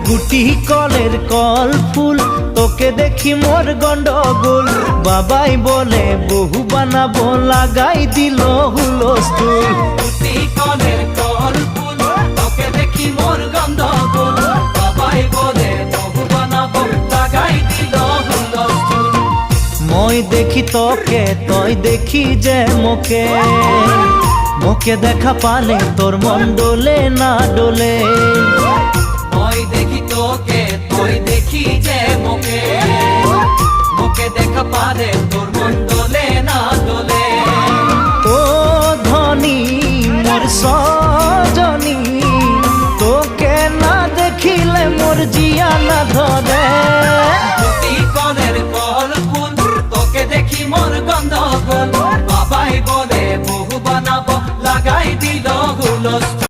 গুটি কলের কল ফুল তোকে দেখি মোর গন্ডগোল বাবাই বলে বহু বানাবো লাগাই দিল হুলস্থুল গুটি কলের কল ফুল তোকে দেখি মোর গন্ডগোল বাবাই বলে বহু বানাবো লাগাই দিল হুলস্থুল মই দেখি তোকে তই দেখি যে মোকে মোকে দেখা পালে তোর মন ডোলে না ডোলে মই দেখি তোকে তুই দেখি যে মোকে মোকে দেখা পারে তোর মন দোলে না দোলে ও ধনী মোর সজনী তোকে না দেখিলে মোর জিয়া না ধরে গুটি কলের কল ফুল তোকে দেখি মোর গন্ডগোল বাবাই বলে বহু বানাবো লাগাই দিল হুলস্থুল